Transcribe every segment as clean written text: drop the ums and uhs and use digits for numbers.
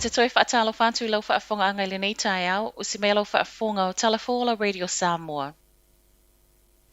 te toi whaatalo whantu lau whaafonga angai le nei tai au, o si mea lau whaafonga o Talafola Radio Samoa.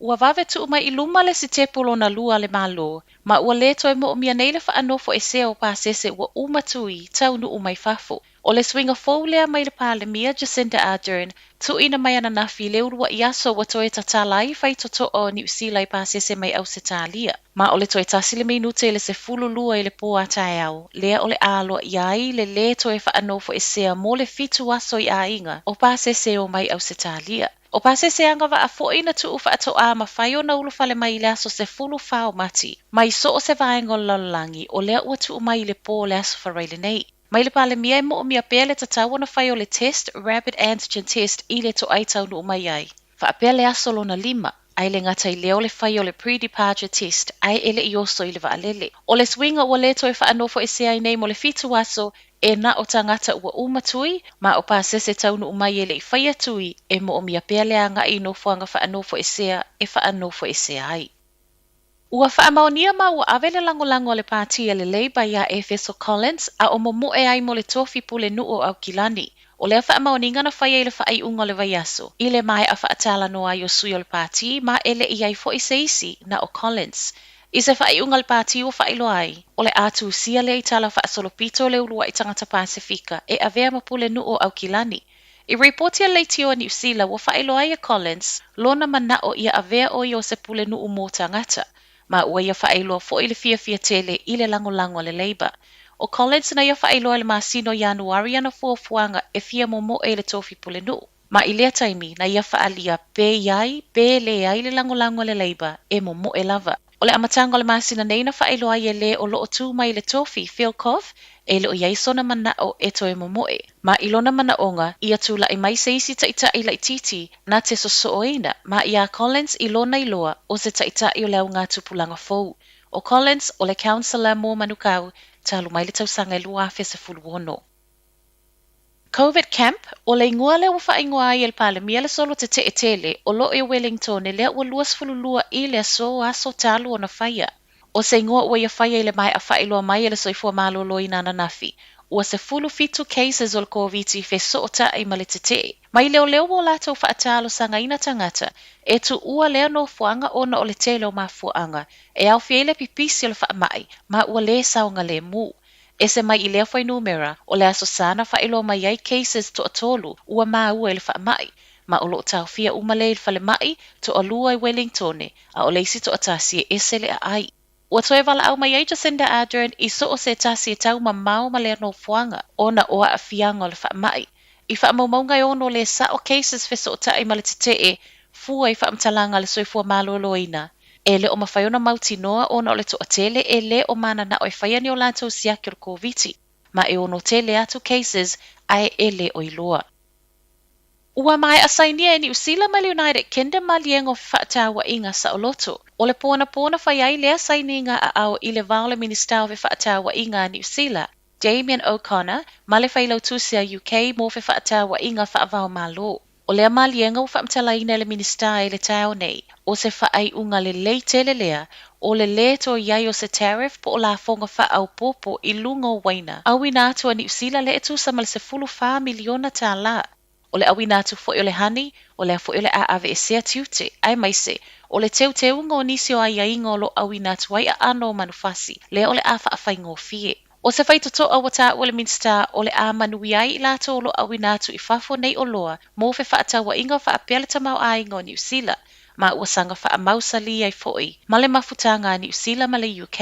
Ua vave tu mai I luma le si tepulo na lua le malo, ma ua le toi mo o mia nei le whaanofo e se o pāsese ua umatui tau nu umai fafo. O le swinga fou lea mai le pāle mia Jacinda Ardern, tu ina mai ana nafi le urua I aso wa toi tatalai fai toto o ni usila I pāsese mai au se tālia. Ma o le toi tasi le minute le se fulu lua I le po a tai au, lea o le alo iai le toi whaanofo e sea mo le fitu aso I a inga o pāsese o mai au se tālia. O pāsese anga wa a fo ina tu ufa ato a mawhai o na ulufale mai le aso se fulu whao mati. Mai so o se vaengo lalangi o lea ua tu mai le po le aso whareile nei. Mai le pale mia mo o mia pēr le tatau na whai o le test, rapid antigen test I le to aitau nu mai ai. Wha pēr le aso lo na 5. Ai le ngata I leo le whai o le pre-departure test, ai ele I oso I le vaalele. O le swinga ua le toi whaanofo e se ai nei mo le fitu aso, e na o tangata ua umatui, ma o pāsese taunu umai ele I whaia tui, e mo o mia pēr le anga I nofuanga whaanofo e sea, e whaanofo e sea ai. Ua whaamaonia ma ua awele lango le pātia le Labour ia Efeso Collins, a o mo e ai mo le tofi pule nuo au kilani. O lea whaamaoninga na whai ele whai unga le vaiaso. I le mai a whaatala no ai o sui o le pāti, ma ele I ai fo I seisi na o Collins. I se whai unga le pāti o whai lo ai. O le atu sia le itala whaasolopito le ulua I tangata Pasifika, e avea ma pule nuo au kilani. I reportia le tio ni usila wa whai lo ai a Collins, lona mana o ia avea o I o se pule nuo mo tangata. Ma ua ia whaailoa fo I le fia tele I le lango le Labour. O Collins na ia whaailoa le masino Januari ana fuafuanga e fia mo e le tofi pule nu. Ma I lea taimi na ia whaalia pe iai, pe le ai le lango le Labour e mo e lava. O le amatanga le masina nei na whaailoa ia le o loo tū mai le tofi Phil Koff, e le o iai sona mana o e toe momoe. Ma ilona mana onga, ia tūla I mai se isi taita I titi, na te so oina, ma ia Collins ilona iloa o se taita I o leo ngā tupulanga fou. O Collins o le councillor mo manukau, talu mai le tausanga I lua fe se fuluono. COVID camp, o le ingua le ufa ingua I el pale mia le solo te tele, o lo e Wellington e lea ua luas fululua I le so aso talu o na faya. O se ingoa ua ia whaia I le mai a whailoa mai e le soifua malolo I nana nafi. Ua se fulu fitu cases o le COVID fe soota I malitete. Mai leo o lato whaatalo sanga ina tangata, e tu ua lea no fuanga ona o le tele o mafuanga, e au fiele pipisi o le whaamai, ma ua le saunga le mu. E se mai I lea whai numera, o le aso sana whailoa mai ai cases to atolu, ua maa ua I le whaamai. Ma o lo tau fia umale I whale mai, to alua I Wellingtone, a o leisi to atasi e esele a ai. Ua toe wala au mai ai Jacinda Ardern I so o se tasi e tau ma mau ma lea no fuanga, ona oa a fianga o le whaamai. I whaamaumaunga ono le sa o cases fe so o tai ma le te e, fua I whaamtalanga le soifua maloloina. E le o mawhaiona mauti noa ona o le toa tele e le o mana na o e whaiani o lantou siaki o COVID. Ma e ono tele atu cases ai e le o iloa. Ua mai asainia e ni usila ma le United Kingdom ma liengo whaatawa inga sa o loto. O le pona whai ai lea saininga a au I le vao le minister ve whaatawa inga ni usila. Damien O'Connor, ma le whailau tusia UK mo fe whaatawa inga whaavao malo. O lea ma lienga u whaamtalaina le minister e le tau nei. O se whaai unga le tele lea, o le to iai o se tariff po o la fonga whaau popo I lungo waina. Awi nātua ni usila le etu sama le se fulu wha miliona tā la. O le awi nātu fo I o le hani, o le fo I o le aave e sea tiute, ai mai se, o le teu ngo nisi o ai ingo lo awi nātu ai a ano manufasi, le o le afa a whaingo fie. O se whai toto a wata o le minsta o le a manui ai lato o lo awi nātu I fafo nei o loa, mo fe whaatawa ingo wha a pele tamau a ingo New Zealand, ma ua sanga wha a mausali ai foi, ma le mafutanga New Zealand ma le UK.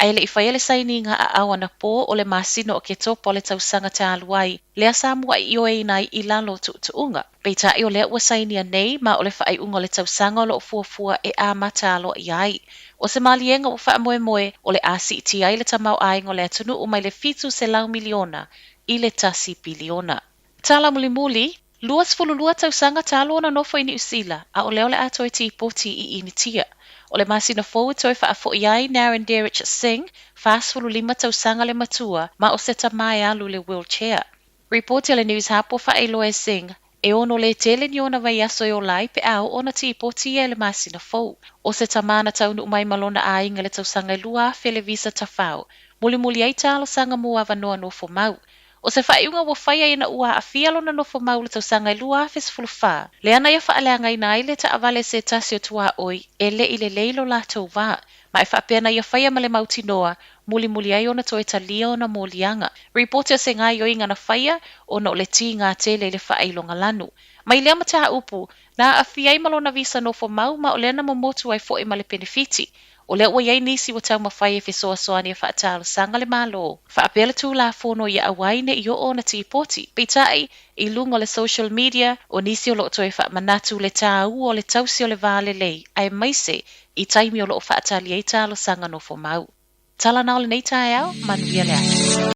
Ai le I whaiele saininga a awana pō o le masino o ke topo le tausanga te aluai, lea Samoa I oe nai I lalo tuunga. Beita I o lea ua sainia nei ma o le whaai unga le tausanga o lo fuafua e a mata alo I ai. O se malienga o wha moe o le asi iti ai le tamau aingo le atunu o mai le fitu se lau miliona I le tasi biliona. Tala muli, luas fululua tausanga talo na nofo I ni usila, a o leo le ato e ti poti I initia. O le masina fou toi wha afo iai Naren Derich Singh, fast fulu 5 tausanga le matua, ma o se tamai alu le wheelchair. Reporti le news hapo wha e loe Singh, e ono le tele ni ona vai aso o lai pe au ona ti poti e le masina fou. O se tamana taunu umai malona a inga le tausanga lua fe le visa tafau, muli ai talo sanga mua vanoa no fo mau. O se whaiunga wa whaia ina ua a fialo na nofo mau le tausangai lua afes fulfa. Le ana ia whaalea ngai na ile ta avale se tasio tua oi, e le ile leilo la tau va. Ma e whapea na ia whaia male mauti noa, muli ai ona toe talia ona molianga. Reporter se ngai o inga na whaia, ona o le ti ngā tele le whailonga lanu. Ma i lea mataa upu, na a fiai malo na visa nofo mau ma o lea na momotu ai fo e male benefiti. O lea ua iai nisi wa tau mawhai e fisoa soani e whaatalo sanga le malo. Whaapela tū la fono ia awaine i o ona ti poti. Peitai, i lungo le social media, o nisi o loo toe whaamanatu le tāu o le tausi o le vāle lei, ai maise, i taimi o loo whaatali e talo sanga no fo mau. Tala nao le nei tae au, manuia le ai.